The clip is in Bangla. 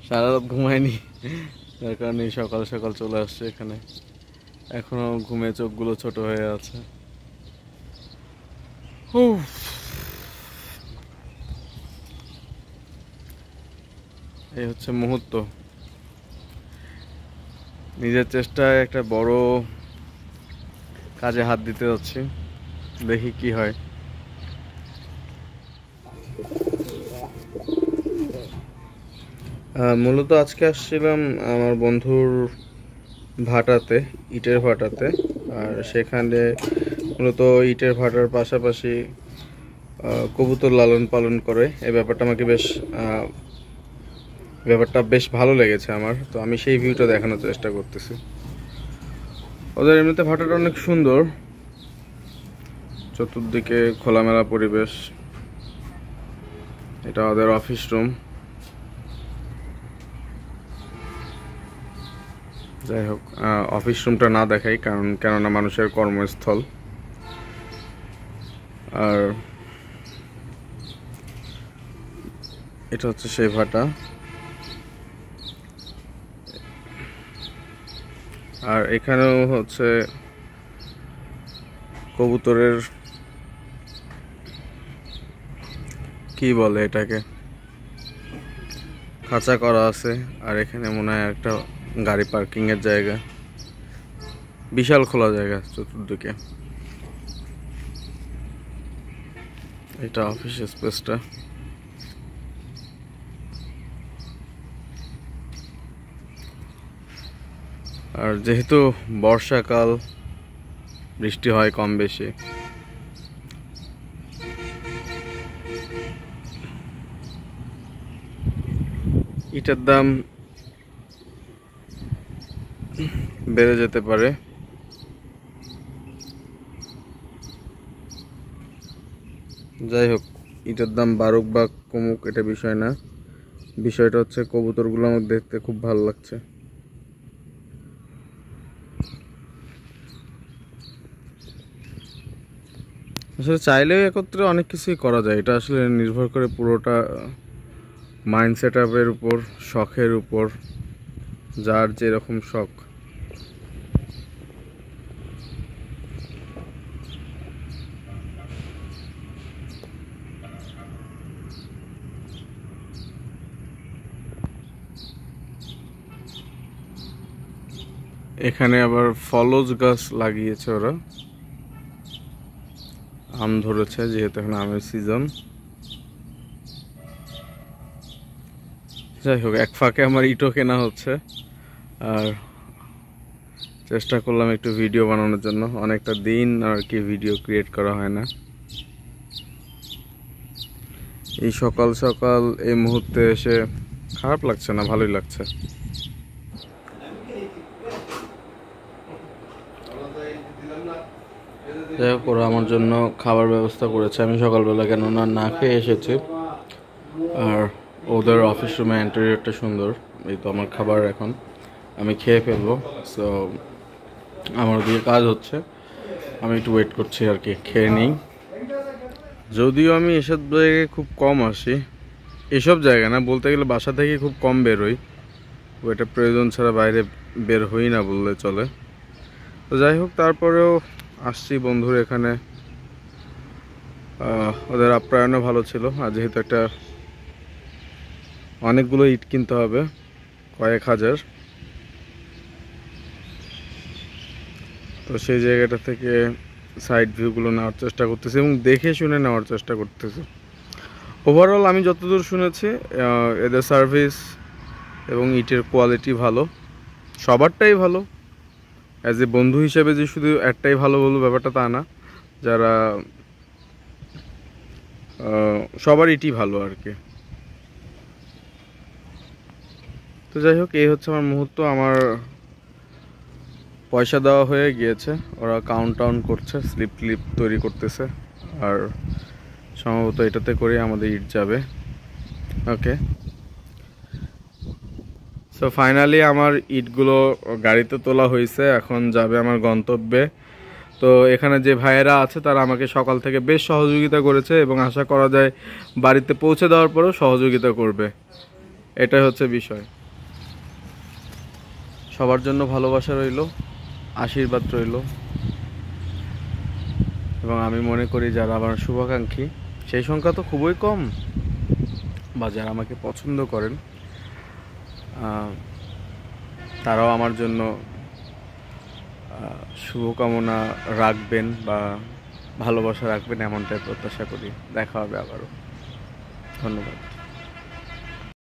সারা রাত ঘুমায়নি, যার কারণে সকাল সকাল চলে আসছে এখানে। এখনো ঘুমে চোখগুলো ছোট হয়ে আছে। এই হচ্ছে মুহূর্ত। নিজের চেষ্টায় একটা বড় কাজে হাত দিতে যাচ্ছি, দেখি কি হয়। মূলত আজকে আসছিলাম আমার বন্ধুর ভাটাতে, ইটের ভাটাতে। আর সেখানে মূলত ইটের ভাটার পাশাপাশি কবুতর লালন পালন করে। এই ব্যাপারটা বেশ ভালো লেগেছে আমার, তো আমি সেই ভিউটা দেখানোর চেষ্টা করতেছি। ওদের এমনিতে ভাটাটা অনেক সুন্দর, চতুর্দিকে খোলামেলা পরিবেশ। এটা ওদের অফিস রুম। যাই হোক, অফিস রুমটা না দেখাই, কেননা মানুষের কর্মস্থল। আর এটা হচ্ছে সেই ভাটা। আর এখানেও হচ্ছে কবুতরের কি বলে এটাকে, খাঁচা করা আছে। আর এখানে মনে হয় একটা গাড়ি পার্কিং এর জায়গা, বিশাল খোলা জায়গা চতুর্দিকে। এটা অফিস স্পেসটা। আর যেহেতু বর্ষাকাল, বৃষ্টি হয় কম বেশি। ইটের দাম বেড়ে যেতে পারে। যাই হোক, ইটের দাম বাড়ুক বা কমুক এটা বিষয় না, বিষয়টা হচ্ছে কবুতরগুলো আমার দেখতে খুব ভালো লাগছে। আসলে চাইলেও একত্রে অনেক কিছুই করা যায়, এটা আসলে নির্ভর করে পুরোটা মাইন্ড সেট আপের উপর, শখের উপর, যার যেরকম শখ। এখানে আবার ফলজ গাছ লাগিয়েছে ওরা, আম ধরেছে যেহেতু এখন আমের সিজন। যাই হোক, এক ফাঁকে আমার ইটও কেনা হচ্ছে। আর চেষ্টা করলাম একটু ভিডিও বানানোর জন্য, অনেকটা দিন আর কি ভিডিও ক্রিয়েট করা হয় না। এই সকাল সকাল এই মুহূর্তে এসে খারাপ লাগছে না, ভালোই লাগছে। যাই হোক, ওরা আমার জন্য খাবার ব্যবস্থা করেছে। আমি সকালবেলা কেননা না খেয়ে এসেছি। আর ওদের অফিস রুমে ইন্টেরিয়রটা সুন্দর। এই তো আমার খাবার, এখন আমি খেয়ে ফেলবো। সো আমার ওদিকে কাজ হচ্ছে, আমি একটু ওয়েট করছি আর কি, খেয়ে নিই। যদিও আমি এসব জায়গায় খুব কম আসি, এসব জায়গা না বলতে গেলে বাসা থেকে খুব কম বের হই, ওইটা প্রয়োজন ছাড়া বাইরে বের হই না বললে চলে। তো যাই হোক, তারপরেও আসছি বন্ধুর এখানে। ওদের আপ্যায়নও ভালো ছিল। আর যেহেতু একটা অনেকগুলো ইট কিনতে হবে, কয়েক হাজার, তো সেই জায়গাটা থেকে সাইড ভিউগুলো নেওয়ার চেষ্টা করতেছি এবং দেখে শুনে নেওয়ার চেষ্টা করতেছি। ওভারঅল আমি যতদূর শুনেছি এদের সার্ভিস এবং ইটের কোয়ালিটি ভালো, সবারটাই ভালো। অ্যাজ এ বন্ধু হিসেবে যে শুধু একটাই ভালো বলবো ব্যাপারটা তা না, যারা সবার ইটই ভালো আর কি। তো যাই হোক, এই হচ্ছে আমার মুহূর্ত। আমার পয়সা দেওয়া হয়ে গিয়েছে, ওরা কাউন্ট করছে, স্লিপ তৈরি করতেছে। আর সম্ভবত এটাতে করে আমাদের ইট যাবে। ওকে, সো ফাইনালি আমার ইটগুলো গাড়িতে তোলা হয়েছে, এখন যাবে আমার গন্তব্যে। তো এখানে যে ভাইয়েরা আছে তারা আমাকে সকাল থেকে বেশ সহযোগিতা করেছে এবং আশা করা যায় বাড়িতে পৌঁছে দেওয়ার পরেও সহযোগিতা করবে। এটাই হচ্ছে বিষয়। সবার জন্য ভালোবাসা রইল, আশীর্বাদ রইল, এবং আমি মনে করি যারা আমার শুভাকাঙ্ক্ষী, সেই সংখ্যা তো খুবই কম, বা যারা আমাকে পছন্দ করেন তারাও আমার জন্য শুভকামনা রাখবেন বা ভালোবাসা রাখবেন, এমনটাই প্রত্যাশা করি। দেখা হবে আবারও। ধন্যবাদ।